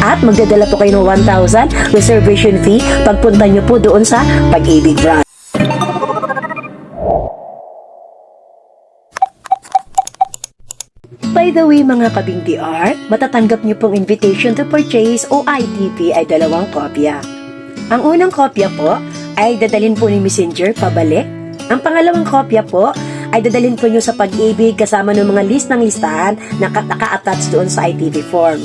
At magdadala po kayo ng 1,000 reservation fee pagpunta nyo po doon sa Pag-ibig branch. By the way mga kabing DR, matatanggap niyo pong invitation to purchase o ITP ay 2 kopya. Ang unang kopya po ay dadalhin po ni Messenger pabalik. Ang pangalawang kopya po ay dadalhin po niyo sa Pag-ibig kasama ng mga list ng listahan na naka-attach doon sa ITP form.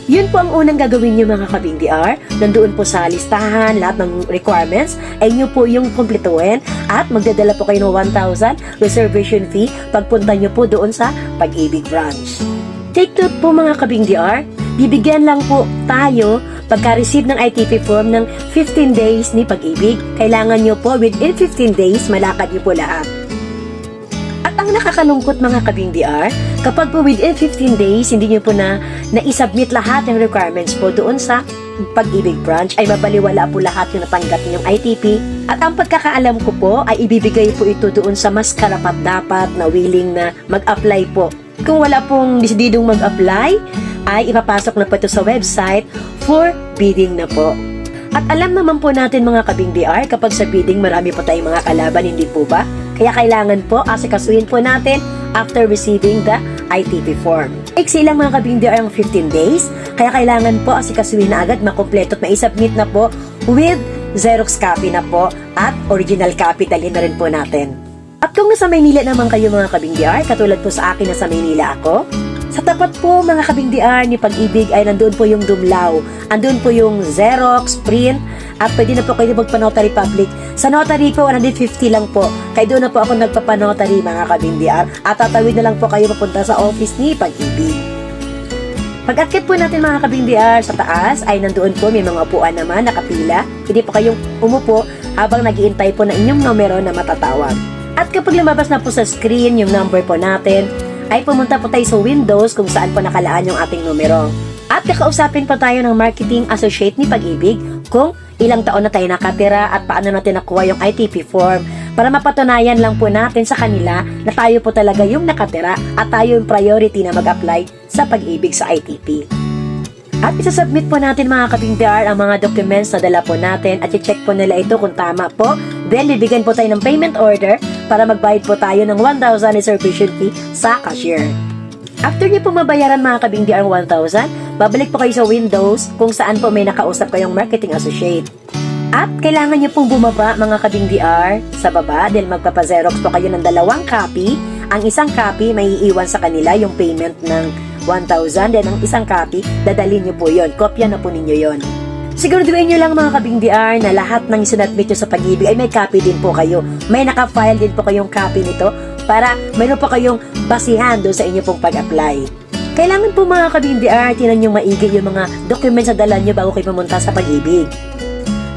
Yun po ang unang gagawin niyo mga kabing DR. Nandoon po sa listahan, lahat ng requirements ay niyo po yung kumpletuhin at magdadala po kayo ng 1,000 reservation fee pagpunta niyo po doon sa Pag-ibig branch. Take note po mga kabing DR, bibigyan lang po tayo pagka-receive ng ITP form ng 15 days ni Pag-ibig. Kailangan niyo po within 15 days malakad niyo po lahat. At ang nakakalungkot mga kabing DR, kapag po within 15 days, hindi nyo po na-isubmit lahat ng requirements po doon sa Pag-ibig branch, ay mabaliwala po lahat yung natanggap ninyong ITP. At ang pagkakaalam ko po, ay ibibigay po ito doon sa mas karapat-dapat na willing na mag-apply po. Kung wala pong desididong mag-apply, ay ipapasok na po ito sa website for bidding na po. At alam naman po natin mga kabing DR, kapag sa bidding marami po tayong mga kalaban, hindi po ba? Kaya kailangan po asikasuhin po natin after receiving the ITP form. Iksi lang mga kabing DR ang 15 days, kaya kailangan po asikasuhin na agad, makompleto at maisubmit na po with Xerox copy na po at original copy dalhin na rin po natin. At kung nasa Maynila naman kayo mga kabing DR, katulad po sa akin nasa Maynila ako, sa tapat po mga kabing DR ni Pag-ibig ay nandoon po yung Dumlao, andun po yung Xerox, print, at pwede na po kayo magpa-notary public. Sa notary po, 150 lang po. Kaya doon na po ako nagpapa-notary mga kabing DR at tatawid na lang po kayo papunta sa office ni Pag-ibig. Pag-akit po natin mga kabing DR sa taas ay nandoon po may mga upuan naman nakapila. Hindi po kayong umupo habang nag-iintay po ng inyong numero na matatawag. At kapag lumabas na po sa screen yung number po natin, ay pumunta po tayo sa Windows kung saan po nakalaan yung ating numero. At kakausapin po tayo ng marketing associate ni Pag-ibig kung ilang taon na tayo nakatira at paano natin nakuha yung ITP form para mapatunayan lang po natin sa kanila na tayo po talaga yung nakatira at tayo yung priority na mag-apply sa Pag-ibig sa ITP. At isasubmit po natin mga kabing DR ang mga documents na dala po natin at i-check po nila ito kung tama po. Then bibigyan po tayo ng payment order para magbayad po tayo ng 1,000 reservation fee sa cashier. After niyo po mabayaran mga kabing DR ang 1,000, babalik po kayo sa Windows kung saan po may nakausap kayong marketing associate. At kailangan niyo pong bumaba mga kabing DR sa baba dahil magpapa-Xerox po kayo ng 2 copy. Ang isang copy may iiwan sa kanila yung payment ng 1,000, then ang isang copy, dadalhin nyo po yon. Kopya na po ninyo yon. Siguraduhin nyo lang mga kabing DR na lahat ng isinadmit nyo sa Pag-ibig ay may copy din po kayo. May naka-file din po kayong copy nito para mayroon po kayong basihan doon sa inyo pong pag-apply. Kailangan po mga kabing DR, tinan nyo maigi yung mga documents na dala nyo bago kayo pumunta sa Pag-ibig.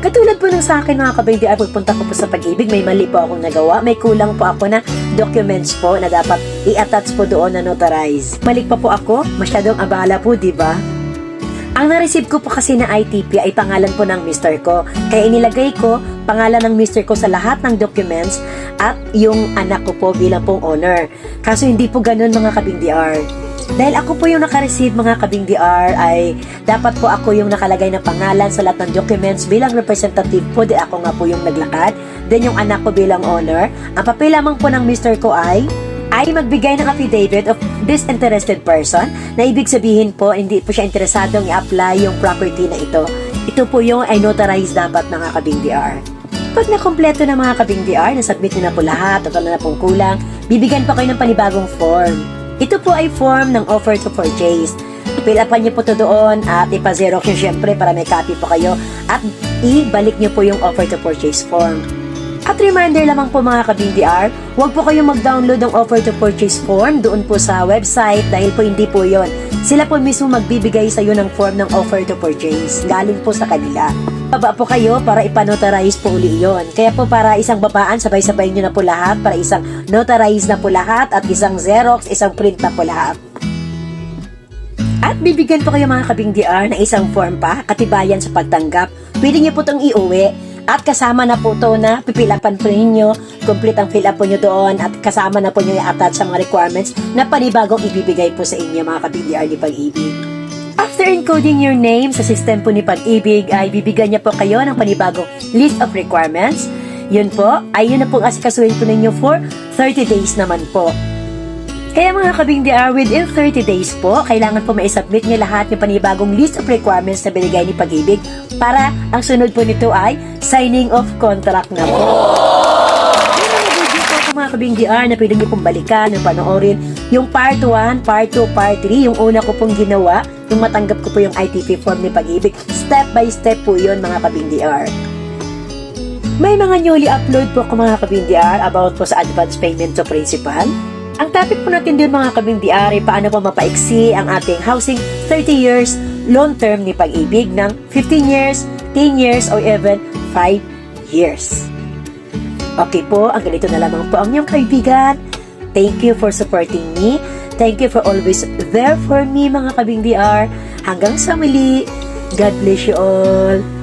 Katulad po ng sa akin mga kabing DR, pagpunta ko po sa Pag-ibig, may mali po akong nagawa. May kulang po ako na documents po na dapat i-attach po doon na notarize. Mali pa po ako, masyadong abala po, di ba? Ang na-receive ko po kasi na ITP ay pangalan po ng mister ko. Kaya inilagay ko pangalan ng mister ko sa lahat ng documents at yung anak ko po bilang pong owner. Kaso hindi po ganun mga kabing DR. Dahil ako po yung naka-receive mga kabing DR ay dapat po ako yung nakalagay na pangalan sa lahat ng documents bilang representative po, di ako nga po yung naglakad. Then yung anak ko bilang owner. Ang papel lamang po ng mister ko ay magbigay ng affidavit of disinterested person na ibig sabihin po hindi po siya interesadong i-apply yung property na ito. Ito po yung ay notarize dapat mga kabing DR. Pag nakompleto na mga kabing DR, nasubmit nyo na po lahat at wala na pong kulang, bibigyan pa kayo ng panibagong form. Ito po ay form ng offer to purchase. Ipilapan nyo po ito doon at ipa-xerox nyo syempre para may copy po kayo at ibalik nyo po yung offer to purchase form. At reminder lamang po mga kabing DR, huwag po kayong mag-download ng offer to purchase form doon po sa website dahil po hindi po yon. Sila po mismo magbibigay sa iyo ng form ng offer to purchase. Galing po sa kanila. Baba po kayo para ipanotarize po uli yon. Kaya po para isang babaan, sabay-sabay nyo na po lahat. Para isang notarize na po lahat at isang Xerox, isang print na po lahat. At bibigyan po kayo mga kabing DR na isang form pa, katibayan sa pagtanggap. Pwede nyo po itong iuwi. At kasama na po ito na pipilapan po ninyo, complete ang fill up po nyo doon at kasama na po nyo i-attach sa mga requirements na panibagong ibibigay po sa inyo mga kabing DR ni Pag-ibig. After encoding your name sa system po ni Pag-ibig ay bibigyan niya po kayo ng panibagong list of requirements. Yun po, ay yun na pong asikasuhin po ninyo for 30 days naman po. Kaya mga kabingdiar, within 30 days po, kailangan po ma-submit niyo lahat ng panibagong list of requirements na binigay ni Pag-ibig para ang sunod po nito ay signing of contract na po. May mga video po mga kabingdiar na pwede niyo pong balikan, yung panoorin, yung part 1, part 2, part 3, yung una ko pong ginawa, yung matanggap ko po yung ITP form ni Pag-ibig. Step by step po yun mga kabingdiar. May mga newly upload po ko mga kabingdiar about po sa advance payment to principal. Ang topic po natin din mga kabingdiar ay paano po mapaiksi ang ating housing 30 years loan term ni Pag-ibig ng 15 years, 10 years, or even 5 years. Okay po, ang ganito na lamang po ang inyong kaibigan. Thank you for supporting me. Thank you for always there for me mga kabingdiar. Hanggang sa muli, God bless you all.